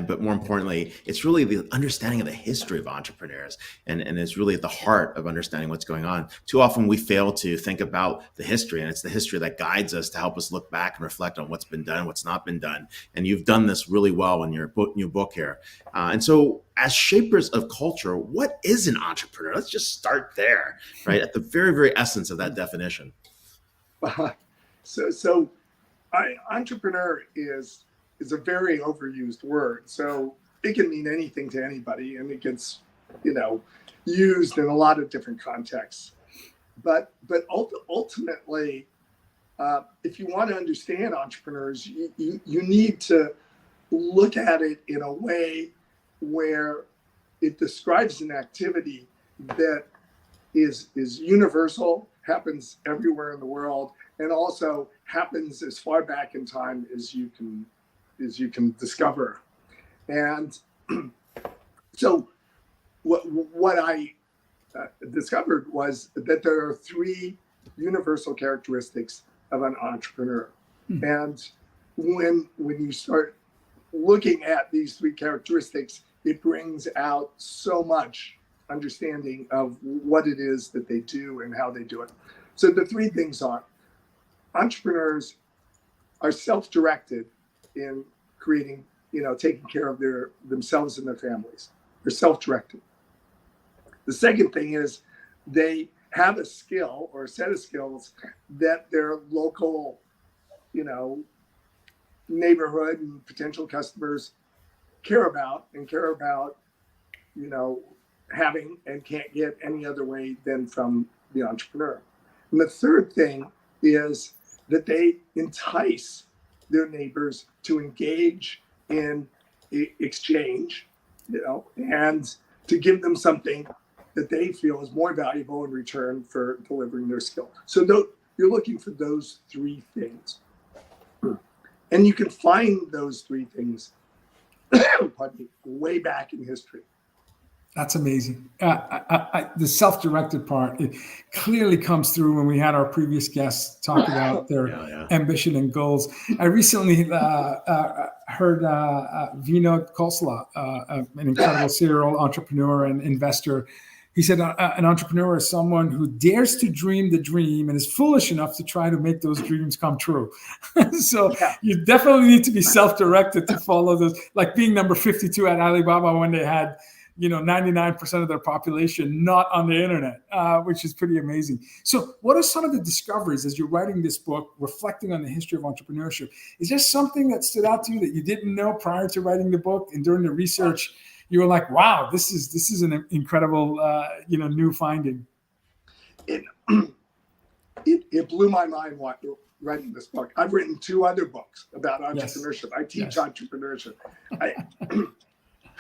but more importantly, it's really the understanding of the history of entrepreneurs, and it's really at the heart of understanding what's going on. Too often we fail to think about the history, and it's the history that guides us to help us look back and reflect on what's been done, what's not been done. And you've done this really well in your new book here. And so as shapers of culture, what is an entrepreneur? Let's just start there, right? At the very, very essence of that definition. So entrepreneur is a very overused word. So it can mean anything to anybody, and it gets, used in a lot of different contexts. But ultimately, if you want to understand entrepreneurs, you need to look at it in a way where it describes an activity that is universal, happens everywhere in the world, and also happens as far back in time as you can discover. And so what I discovered was that there are three universal characteristics of an entrepreneur. And when you start looking at these three characteristics, it brings out so much understanding of what it is that they do and how they do it. So the three things are: entrepreneurs are self-directed in creating, taking care of themselves and their families. They're self-directed. The second thing is they have a skill or a set of skills that their local, neighborhood and potential customers care about, having, and can't get any other way than from the entrepreneur. And the third thing is that they entice their neighbors to engage in exchange, and to give them something that they feel is more valuable in return for delivering their skill. So you're looking for those three things. And you can find those three things pardon me, way back in history. That's amazing. The self-directed part, it clearly comes through when we had our previous guests talk about their ambition and goals. I recently heard Vinod Khosla, an incredible serial entrepreneur and investor. He said an entrepreneur is someone who dares to dream the dream and is foolish enough to try to make those dreams come true. So you definitely need to be self-directed to follow those, like being number 52 at Alibaba when they had 99% of their population not on the internet, which is pretty amazing. So what are some of the discoveries as you're writing this book, reflecting on the history of entrepreneurship? Is there something that stood out to you that you didn't know prior to writing the book, and during the research, you were like, wow, this is an incredible, new finding? It blew my mind writing this book. I've written 2 other books about entrepreneurship. I teach entrepreneurship.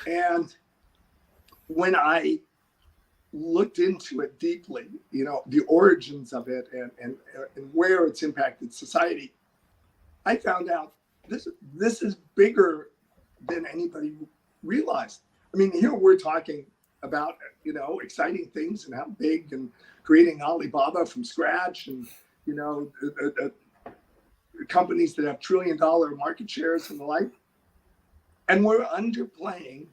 And when I looked into it deeply, the origins of it and where it's impacted society, I found out this is bigger than anybody realized. I mean, here we're talking about, exciting things and how big, and creating Alibaba from scratch, and, companies that have $1 trillion market shares and the like. And we're underplaying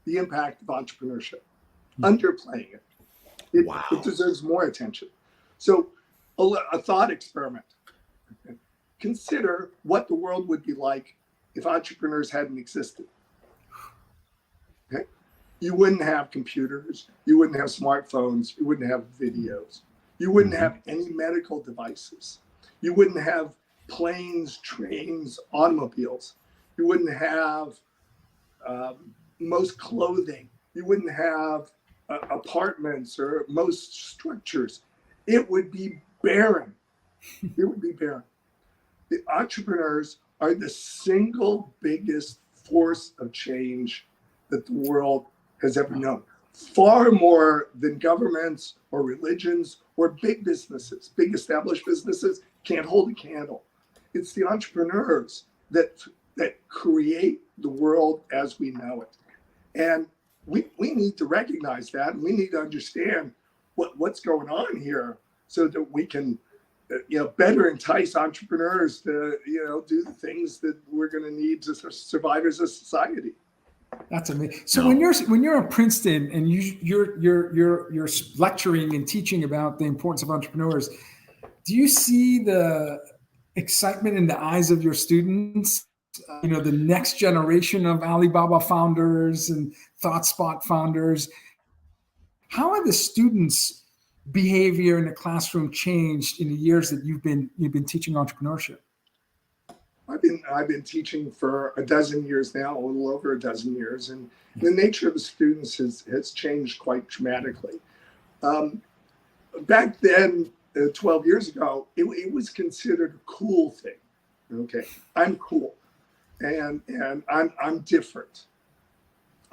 the impact of entrepreneurship, underplaying it. It deserves more attention. So a thought experiment. Consider what the world would be like if entrepreneurs hadn't existed. Okay? You wouldn't have computers. You wouldn't have smartphones. You wouldn't have videos. You wouldn't have any medical devices. You wouldn't have planes, trains, automobiles. You wouldn't have most clothing. You wouldn't have apartments or most structures. It would be barren. It would be barren. The entrepreneurs are the single biggest force of change that the world has ever known. Far more than governments or religions or big businesses. Big established businesses can't hold a candle. It's the entrepreneurs that create the world as we know it. And we need to recognize that, and we need to understand what's going on here so that we can better entice entrepreneurs to do the things that we're going to need to survive as a society. That's amazing. So when you're at Princeton and you're lecturing and teaching about the importance of entrepreneurs, do you see the excitement in the eyes of your students? The next generation of Alibaba founders and ThoughtSpot founders. How are the students' behavior in the classroom changed in the years that you've been teaching entrepreneurship? I've been teaching for a dozen years now, a little over a dozen years, and the nature of the students has changed quite dramatically. Back then, 12 years ago, it was considered a cool thing. Okay, I'm cool. And I'm different.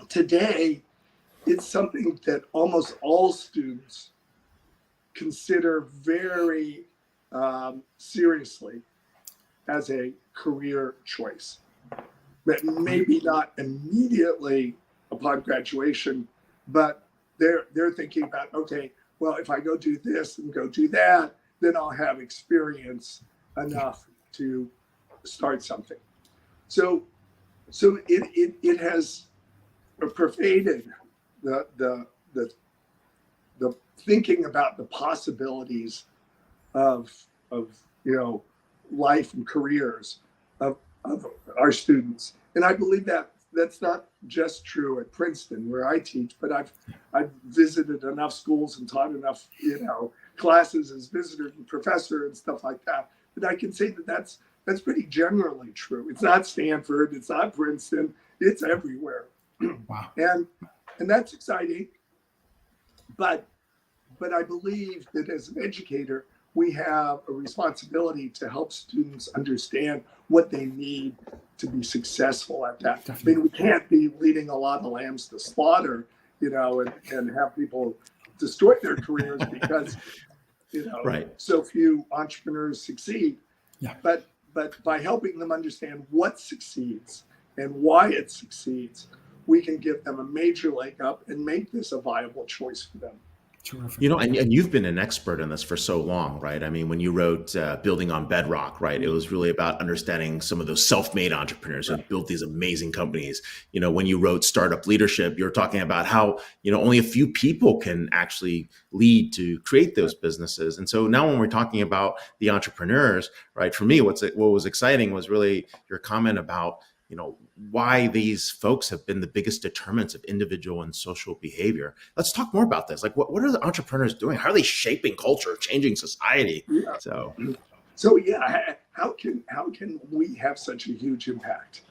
Today, it's something that almost all students consider very seriously as a career choice. But maybe not immediately upon graduation, but they're thinking about, okay, well, if I go do this and go do that, then I'll have experience enough to start something. So it has pervaded the thinking about the possibilities of life and careers of our students. And I believe that that's not just true at Princeton where I teach, but I've visited enough schools and taught enough classes as visitor and professor and stuff like that I can say that that's pretty generally true. It's not Stanford, it's not Princeton, it's everywhere. Wow. And that's exciting. But I believe that as an educator, we have a responsibility to help students understand what they need to be successful at that. Definitely. I mean, we can't be leading a lot of lambs to slaughter, and have people destroy their careers because, right. so few entrepreneurs succeed. Yeah. But by helping them understand what succeeds and why it succeeds, we can give them a major leg up and make this a viable choice for them. Terrific. You know, and you've been an expert in this for so long, right? I mean, when you wrote Building on Bedrock, right, it was really about understanding some of those self-made entrepreneurs who built these amazing companies. You know, when you wrote Startup Leadership, you're talking about how, you know, only a few people can actually lead to create those businesses. And so now when we're talking about the entrepreneurs, right, for me, what was exciting was really your comment about, you know, why these folks have been the biggest determinants of individual and social behavior. Let's talk more about this. Like, what are the entrepreneurs doing? How are they shaping culture, changing society? Yeah. So yeah, how can we have such a huge impact?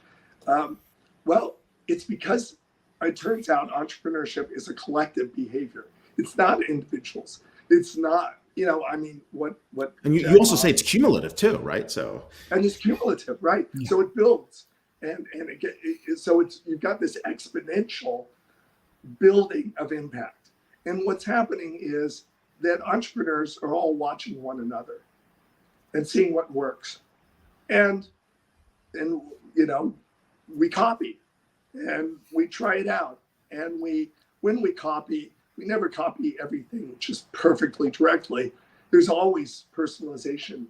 Well, it's because it turns out entrepreneurship is a collective behavior. It's not individuals. It's not, you know, I mean, what and you also say it's cumulative too, right? So and it's cumulative, right? Yeah. So it builds. And again, so you've got this exponential building of impact. And what's happening is that entrepreneurs are all watching one another and seeing what works. And you know, we copy and we try it out. And when we copy, we never copy everything just perfectly directly. There's always personalization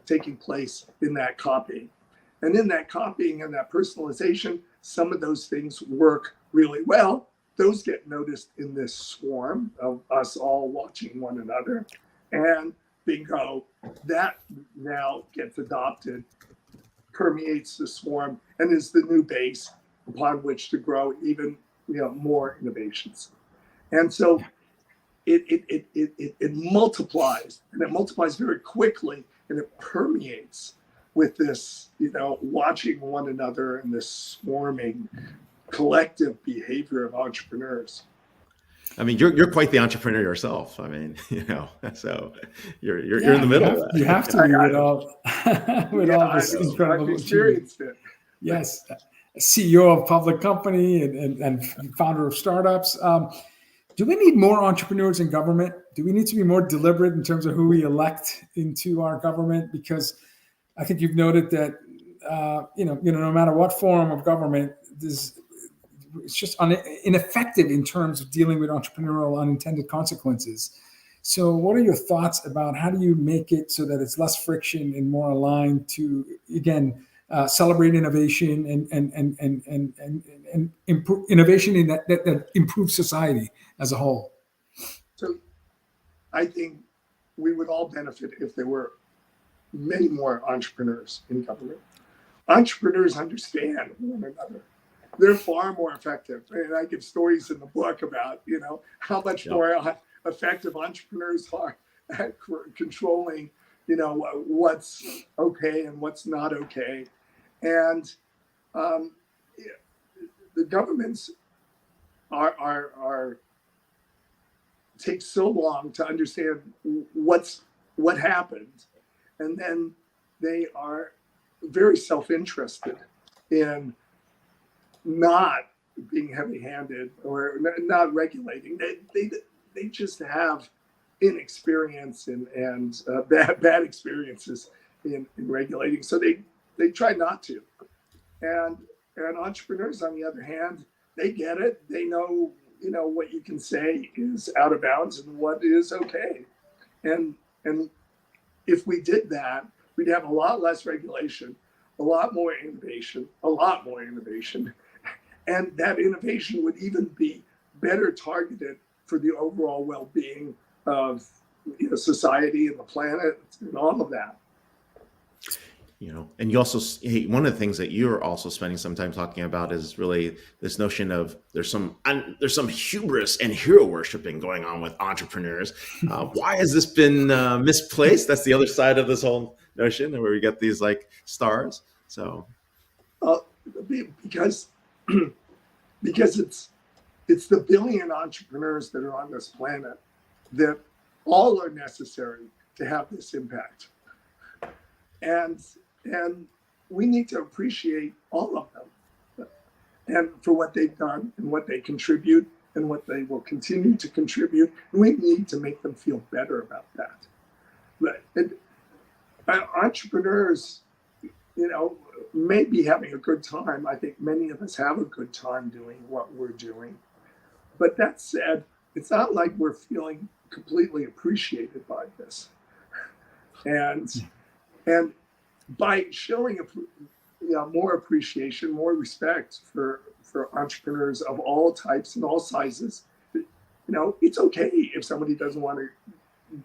taking place in that copying. And in that copying and that personalization, some of those things work really well. Those get noticed in this swarm of us all watching one another. And bingo, that now gets adopted, permeates the swarm, and is the new base upon which to grow even, you know, more innovations. And so it multiplies, and it multiplies very quickly, and it permeates with this, you know, watching one another and this swarming collective behavior of entrepreneurs. I mean, you're quite the entrepreneur yourself. I mean, you know, so you're in the middle of that. You have to be with all this incredible I've experienced it. Yes, CEO of public company and founder of startups. Do we need more entrepreneurs in government? Do we need to be more deliberate in terms of who we elect into our government? Because I think you've noted that you know, no matter what form of government, it's just ineffective in terms of dealing with entrepreneurial unintended consequences. So, what are your thoughts about how do you make it so that it's less friction and more aligned to, again, celebrate innovation and improve innovation in that improves society as a whole? So, I think we would all benefit if there were many more entrepreneurs in government. Entrepreneurs understand one another. They're far more effective. And I give stories in the book about, you know, how much more effective entrepreneurs are at controlling, you know, what's okay and what's not okay. And the governments are take so long to understand what happened. And then they are very self-interested in not being heavy-handed or not regulating. They just have inexperience and bad experiences in regulating. So they try not to. And entrepreneurs, on the other hand, they get it. They know, you know, what you can say is out of bounds and what is okay. And if we did that, we'd have a lot less regulation, a lot more innovation. And that innovation would even be better targeted for the overall well-being of, you know, society and the planet and all of that. You know, and you also, one of the things that you're also spending some time talking about is really this notion of there's some hubris and hero worshiping going on with entrepreneurs. Why has this been misplaced? That's the other side of this whole notion, where we get these like stars. So, because it's the billion entrepreneurs that are on this planet that all are necessary to have this impact. And we need to appreciate all of them and for what they've done and what they contribute and what they will continue to contribute. And we need to make them feel better about that. But entrepreneurs, you know, may be having a good time. I think many of us have a good time doing what we're doing. But that said, it's not like we're feeling completely appreciated by this. And by showing more appreciation, more respect for entrepreneurs of all types and all sizes, it's okay if somebody doesn't want to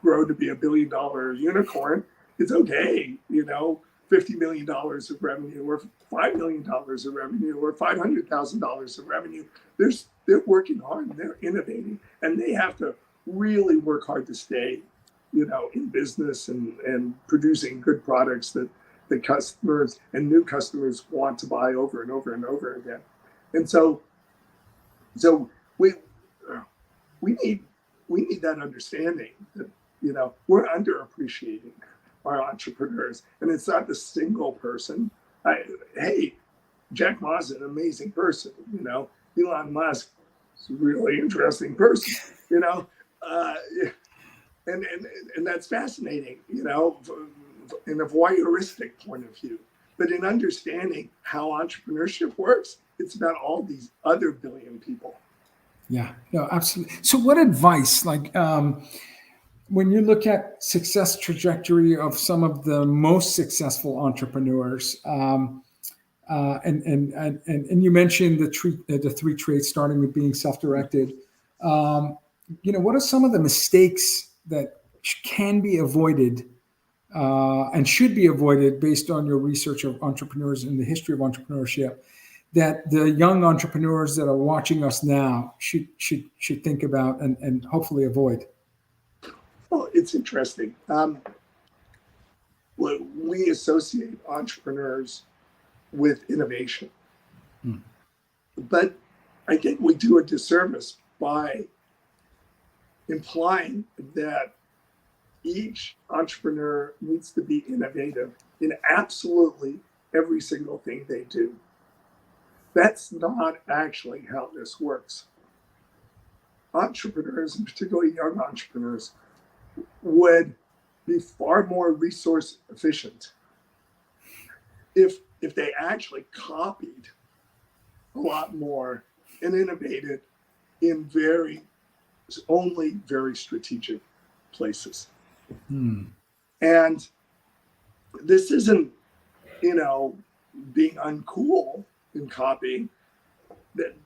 grow to be $1 billion unicorn. It's okay, $50 million of revenue or $5 million of revenue or $500,000 of revenue. They're working hard and they're innovating, and they have to really work hard to stay, in business and producing good products that the customers and new customers want to buy over and over and over again. And so we need that understanding that we're underappreciating our entrepreneurs, and it's not the single person. Hey, Jack Ma is an amazing person. Elon Musk is a really interesting person. And that's fascinating. In a voyeuristic point of view. But in understanding how entrepreneurship works, it's about all these other billion people. Yeah, no, absolutely. So what advice, when you look at success trajectory of some of the most successful entrepreneurs, and you mentioned the three traits, starting with being self-directed, what are some of the mistakes that can be avoided and should be avoided based on your research of entrepreneurs and the history of entrepreneurship, that the young entrepreneurs that are watching us now should think about and hopefully avoid? Well, it's interesting. We associate entrepreneurs with innovation, but I think we do a disservice by implying that each entrepreneur needs to be innovative in absolutely every single thing they do. That's not actually how this works. Entrepreneurs, and particularly young entrepreneurs, would be far more resource efficient if they actually copied a lot more and innovated in only very strategic places. And this isn't, being uncool in copying.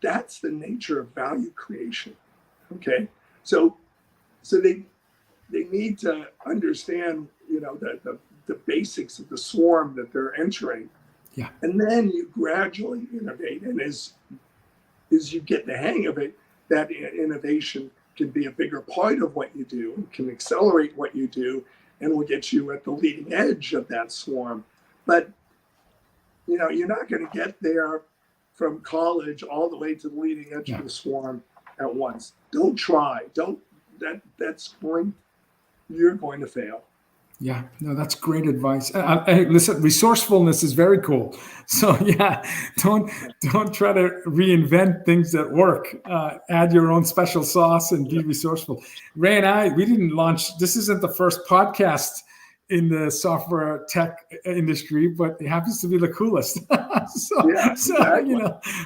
That's the nature of value creation. Okay, so they need to understand, the basics of the swarm that they're entering. Yeah. And then you gradually innovate, and as you get the hang of it, that innovation can be a bigger part of what you do, can accelerate what you do, and will get you at the leading edge of that swarm. But, you're not going to get there from college all the way to the leading edge of the swarm at once. Don't try. You're going to fail. Yeah, no, that's great advice. Hey, listen, resourcefulness is very cool. So don't try to reinvent things that work. Add your own special sauce and be resourceful. Ray and we didn't launch. This isn't the first podcast in the software tech industry, but it happens to be the coolest. Exactly.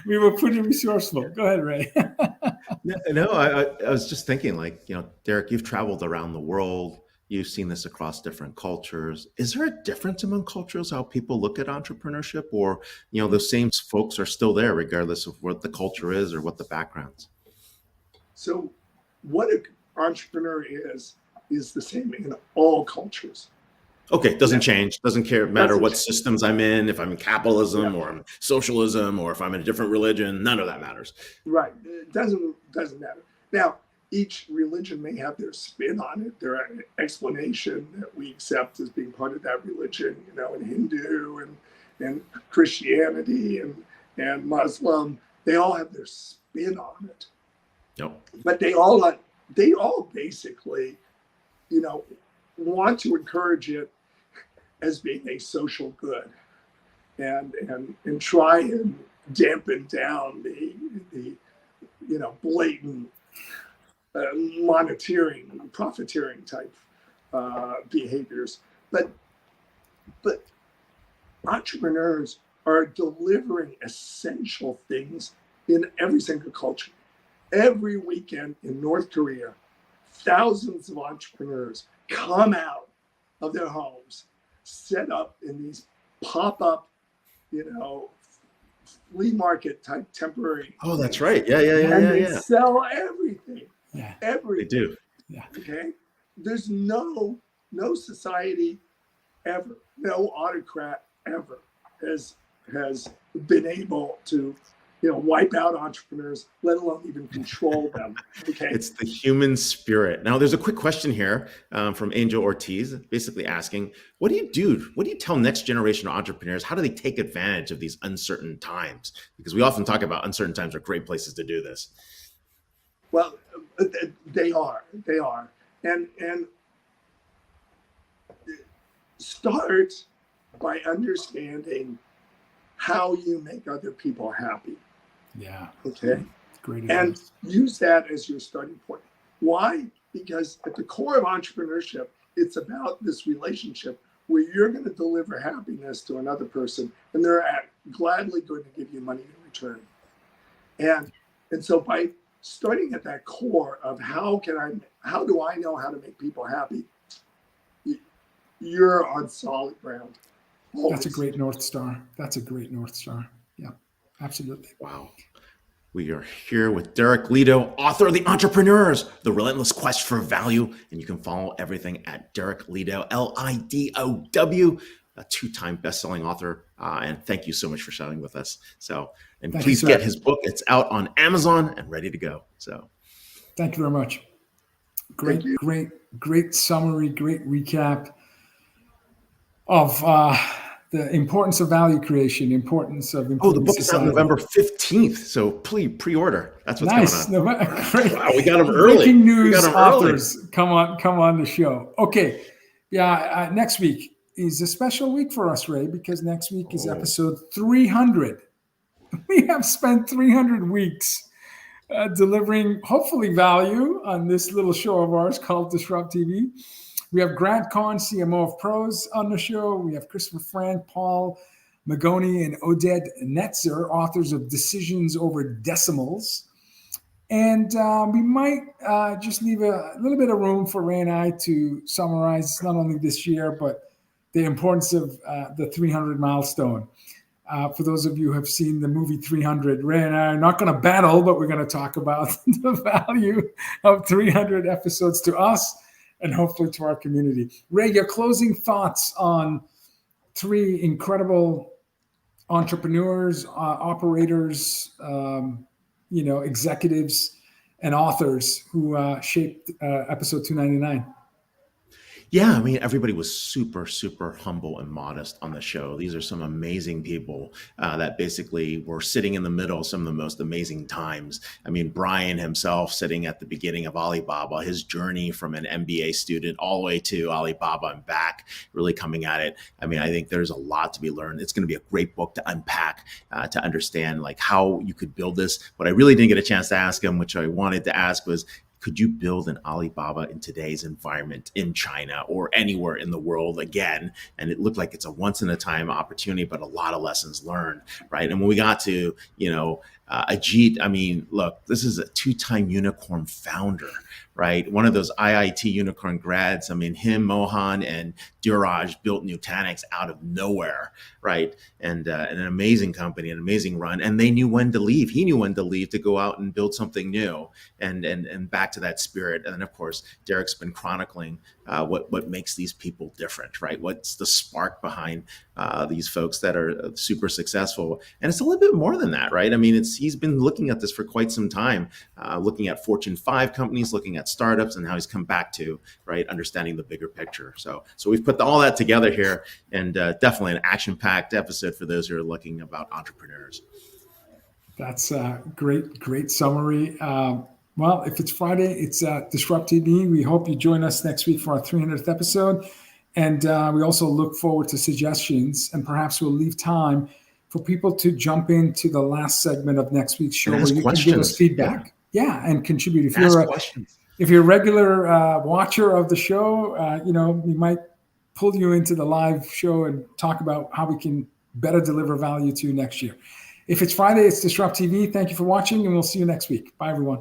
We were pretty resourceful. Go ahead, Ray. No, I was just thinking, Derek, you've traveled around the world. You've seen this across different cultures. Is there a difference among cultures, how people look at entrepreneurship, or, those same folks are still there regardless of what the culture is or what the backgrounds? So what an entrepreneur is the same in all cultures. Okay, doesn't change. Doesn't matter what systems I'm in, if I'm in capitalism or I'm socialism, or if I'm in a different religion, none of that matters. Right, it doesn't matter. Now, each religion may have their spin on it, their explanation that we accept as being part of that religion, in Hindu and Christianity and Muslim, they all have their spin on it. Yep. But they all basically, want to encourage it as being a social good and try and dampen down the blatant profiteering type behaviors. But entrepreneurs are delivering essential things in every single culture. Every weekend in North Korea, thousands of entrepreneurs come out of their homes, set up in these pop-up, flea market type temporary. Oh, that's right. Yeah. And they sell everything. Yeah. They do. Yeah. Okay. There's no society ever, no autocrat ever has been able to, wipe out entrepreneurs, let alone even control them. Okay. It's the human spirit. Now, there's a quick question here from Angel Ortiz, basically asking, what do you do? What do you tell next generation of entrepreneurs? How do they take advantage of these uncertain times? Because we often talk about uncertain times are great places to do this. Well, they are, and start by understanding how you make other people happy. Yeah. Okay. Great And advice. use that as your starting point. Why? Because at the core of entrepreneurship, it's about this relationship where you're going to deliver happiness to another person, and they're gladly going to give you money in return. And so by starting at that core of how do I know how to make people happy, you're on solid ground. Always. That's a great North Star. Yeah, absolutely. Wow. We are here with Derek Lidow, author of The Entrepreneurs, The Relentless Quest for Value. And you can follow everything at Derek Lidow, Lidow, a 2-time best-selling author. And thank you so much for sharing with us. And Thank please you, get sir. his book. It's out on Amazon and ready to go. Thank you very much. Great summary, great recap of the importance of value creation, importance of improving the book is out society. November 15th. So please pre-order. That's what's Nice. going on. Great. Wow, we got them early. Breaking news We got 'em early. authors come on the show. Okay. Yeah. Next week is a special week for us, Ray, because next week is episode 300. We have spent 300 weeks delivering hopefully value on this little show of ours called DisrupTV. We have Grant Cohn, CMO of Pros, on the show. We have Christopher Frank, Paul Magoni, and Oded Netzer, authors of Decisions Over Decimals. And we might just leave a little bit of room for Ray and I to summarize not only this year, but the importance of the 300 milestone. For those of you who have seen the movie 300, Ray and I are not going to battle, but we're going to talk about the value of 300 episodes to us and hopefully to our community. Ray, your closing thoughts on 3 incredible entrepreneurs, operators, executives, and authors who shaped episode 299. Yeah, I mean, everybody was super, super humble and modest on the show. These are some amazing people that basically were sitting in the middle of some of the most amazing times. I mean, Brian himself sitting at the beginning of Alibaba, his journey from an MBA student all the way to Alibaba and back, really coming at it. I mean, I think there's a lot to be learned. It's going to be a great book to unpack, to understand like how you could build this. What I really didn't get a chance to ask him, which I wanted to ask was, could you build an Alibaba in today's environment in China or anywhere in the world again? And it looked like it's a once in a time opportunity, but a lot of lessons learned, right? And when we got to, Ajeet, I mean, look, this is a 2-time unicorn founder, right? One of those IIT unicorn grads. I mean, him, Mohan, and Duraj built Nutanix out of nowhere, right? And an amazing company, an amazing run. And they knew when to leave. He knew when to leave to go out and build something new and back to that spirit. And then, of course, Derek's been chronicling what makes these people different, right? What's the spark behind these folks that are super successful? And it's a little bit more than that, right? I mean, he's been looking at this for quite some time, looking at Fortune 5 companies, looking at startups, and how he's come back to, right, understanding the bigger picture. So we've put all that together here, and definitely an action-packed episode for those who are looking about entrepreneurs. That's a great summary. Well, if it's Friday, it's DisrupTV. We hope you join us next week for our 300th episode. And we also look forward to suggestions, and perhaps we'll leave time for people to jump into the last segment of next week's show where you can give us feedback. Yeah, and contribute. If you're a regular watcher of the show, we might pull you into the live show and talk about how we can better deliver value to you next year. If it's Friday, it's Disrupt TV. Thank you for watching, and we'll see you next week. Bye, everyone.